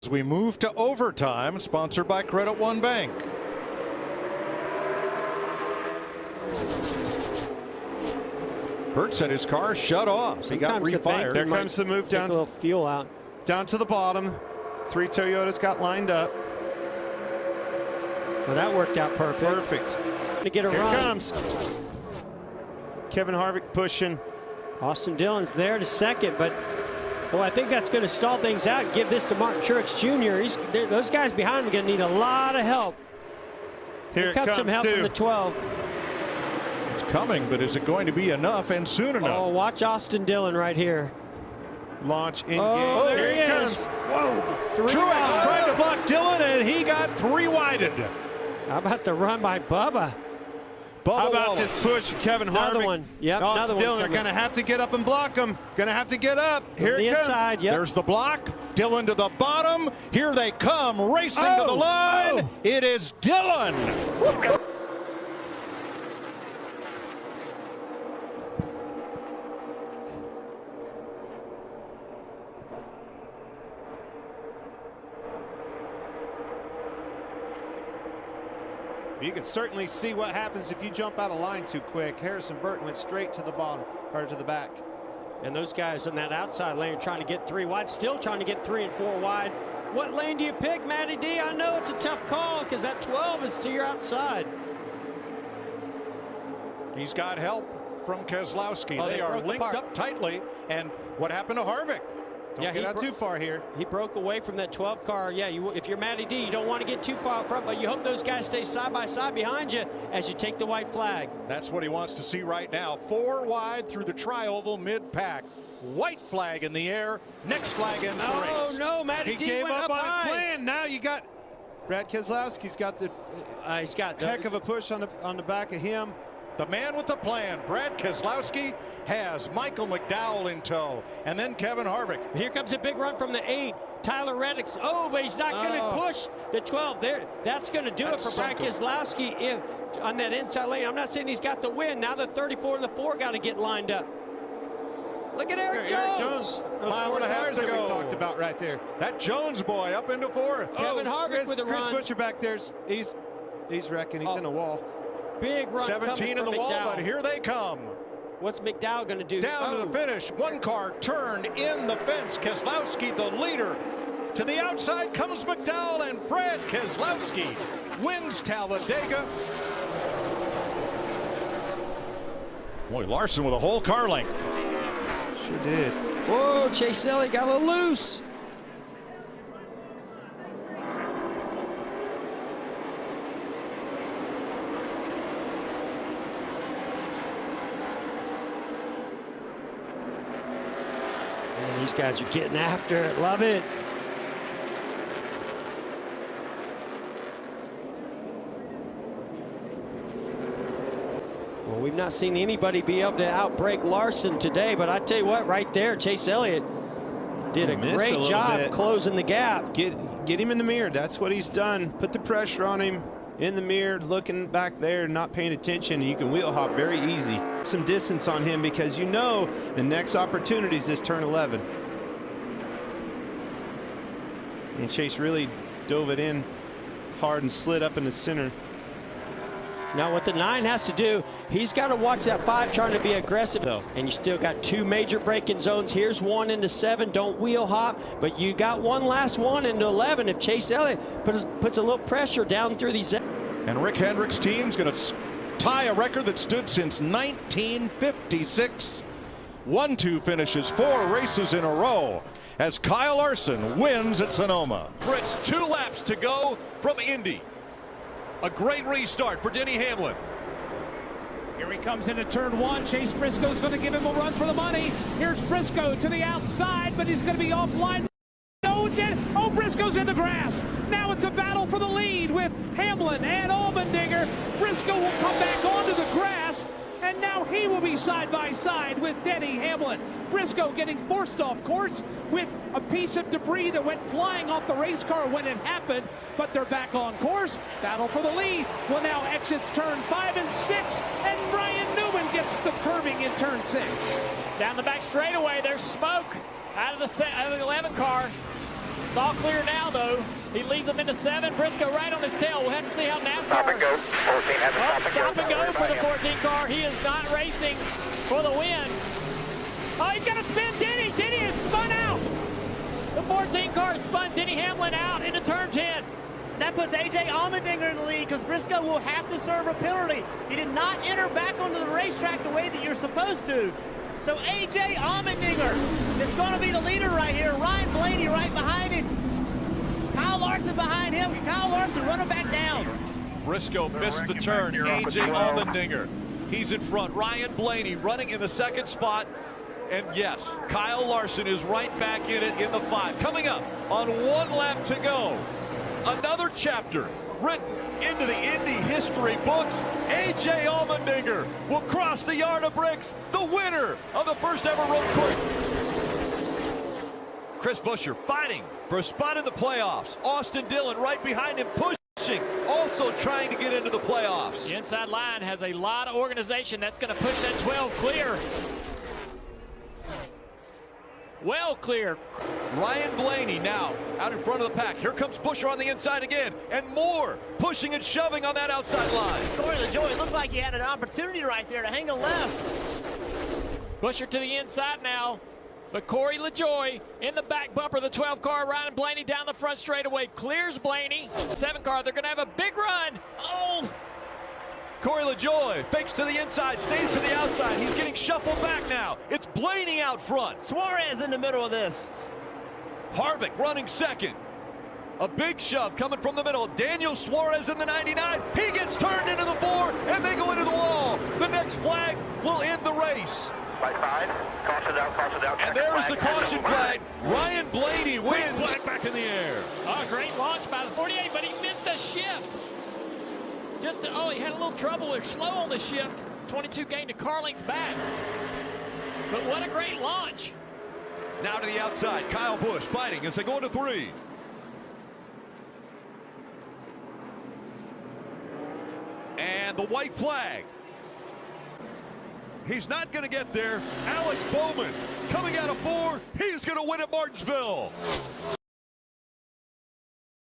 As we move to overtime, sponsored by Credit One Bank. Kurt said his car shut off. He got refired. There comes the move down. A little fuel out. Down to the bottom. 3 Toyotas got lined up. Well, that worked out perfect. Perfect. To get a Here run. it comes. Kevin Harvick pushing. Austin Dillon's there to second, but well, I think that's going to stall things out. Give this to Martin Truex Jr. Those guys behind him are going to need a lot of help. Here it cut comes some help from the 12. It's coming, but is it going to be enough and soon enough? Oh, watch Austin Dillon right here. Launch engage. Oh, there he Here it is. comes. Whoa. Truex tried to block Dillon, and he got 3-widened. How about the run by Bubba? How about this push, Kevin Harvick? Another one. Yep, Austin another one. Dillon are going to have to get up and block him. Going to have to get up. Here the it comes. inside, yep. There's the block. Dillon to the bottom. Here they come, racing to the line. Oh. It is Dillon. You can certainly see what happens if you jump out of line too quick. Harrison Burton went straight to the bottom, or to the back. And those guys in that outside lane trying to get 3 wide, still trying to get 3 and 4 wide. What lane do you pick, Matty D? I know it's a tough call because that 12 is to your outside. He's got help from Keselowski. Oh, they are linked apart. up tightly. And what happened to Harvick? Don't get out too far here. He broke away from that 12 car. Yeah, if you're Matty D, you don't want to get too far out front, but you hope those guys stay side by side behind you as you take the white flag. That's what he wants to see right now. 4 wide through the tri-oval mid-pack. White flag in the air. Next flag ends the race. Oh, no, Matty He D gave went up on high. his plan. Now you got Brad Keselowski's got the He's got the heck of a push on the back of him. The man with the plan, Brad Keselowski, has Michael McDowell in tow, and then Kevin Harvick. Here comes a big run from the 8. Tyler Reddick's. Oh, but he's not going to push the 12 there. That's going to do it for Brad Keselowski on that inside lane. I'm not saying he's got the win. Now the 34 and the 4 got to get lined up. Look at Eric Jones. Mile and a half to that go. we talked about right there. That Jones boy up into 4th. Kevin Harvick with a run. Chris Butcher back there. He's wrecking. He's in a wall. Big run. 17 in the wall, but here they come. What's McDowell going to do? Down to the finish. One car turned in the fence. Keselowski, the leader. To the outside comes McDowell, and Brad Keselowski wins Talladega. Boy, Larson with a whole car length. Sure did. Whoa, Chase Elliott got a little loose. And these guys are getting after it. Love it. Well, we've not seen anybody be able to outbreak Larson today, but I tell you what, right there, Chase Elliott did a great job closing the gap. Get him in the mirror. That's what he's done. Put the pressure on him in the mirror, looking back there, not paying attention. You can wheel hop very easy. Some distance on him because you know the next opportunity is this turn 11. And Chase really dove it in hard and slid up in the center. Now what the 9 has to do, he's got to watch that 5 trying to be aggressive. And you still got 2 major braking zones. Here's 1 into 7. Don't wheel hop, but you got one last one into 11. If Chase Elliott puts a little pressure down through these. And Rick Hendrick's team's going to tie a record that stood since 1956. 1-2 finishes 4 races in a row as Kyle Larson wins at Sonoma. Fritz, 2 laps to go from Indy. A great restart for Denny Hamlin. Here he comes into turn 1. Chase Briscoe's going to give him a run for the money. Here's Briscoe to the outside, but he's going to be offline. Oh, Briscoe's in the grass. Now it's a battle for the lead with Hamlin and Allmendinger. Briscoe will come back onto the grass, and now he will be side by side with Denny Hamlin. Briscoe getting forced off course with a piece of debris that went flying off the race car when it happened, but they're back on course. Battle for the lead. Well, now exits turn 5 and 6, and Ryan Newman gets the curving in turn 6. Down the back straightaway, there's smoke out of the 11 car. It's all clear now, though. He leads them into 7. Briscoe right on his tail. We'll have to see how NASCAR... Stop and go. 14 has a stop and go for the 14 car. He is not racing for the win. Oh, he's going to spin Denny. Denny is spun out. The 14 car spun Denny Hamlin out into turn 10. That puts A.J. Allmendinger in the lead because Briscoe will have to serve a penalty. He did not enter back onto the racetrack the way that you're supposed to. So A.J. Allmendinger is going to be the leader right here. Ryan Blaney right behind him. Kyle Larson behind him. Kyle Larson running back down. Briscoe missed the turn. A.J. Allmendinger, he's in front. Ryan Blaney running in the 2nd spot. And yes, Kyle Larson is right back in it in the 5. Coming up on 1 lap to go. Another chapter written into the Indy history books. A.J. Allmendinger will cross the yard of bricks, the winner of the first ever road course. Chris Buescher fighting for a spot in the playoffs. Austin Dillon right behind him, pushing, also trying to get into the playoffs. The inside line has a lot of organization that's going to push that 12 clear. Well clear. Ryan Blaney now out in front of the pack. Here comes Buescher on the inside again, and more pushing and shoving on that outside line. Corey LaJoie looked like he had an opportunity right there to hang a left. Buescher to the inside now, but Corey LaJoie in the back bumper. The 12 car, Ryan Blaney down the front straightaway, clears Blaney. 7 car, they're going to have a big run. Oh! Corey LaJoie fakes to the inside, stays to the outside. He's getting shuffled back now. It's Blaney out front. Suarez in the middle of this. Harvick running 2nd. A big shove coming from the middle. Daniel Suarez in the 99. He gets turned into the 4, and they go into the wall. The next flag will end the race. Flag 5. Caution out. And there is the caution flag. Ryan Blaney wins. Flag back in the air. Oh, great launch by the 48, but he missed a shift. He had a little trouble. They're slow on the shift. 22 gained a car length back. But what a great launch. Now to the outside. Kyle Busch fighting as they go into 3. And the white flag. He's not going to get there. Alex Bowman coming out of 4. He's going to win at Martinsville.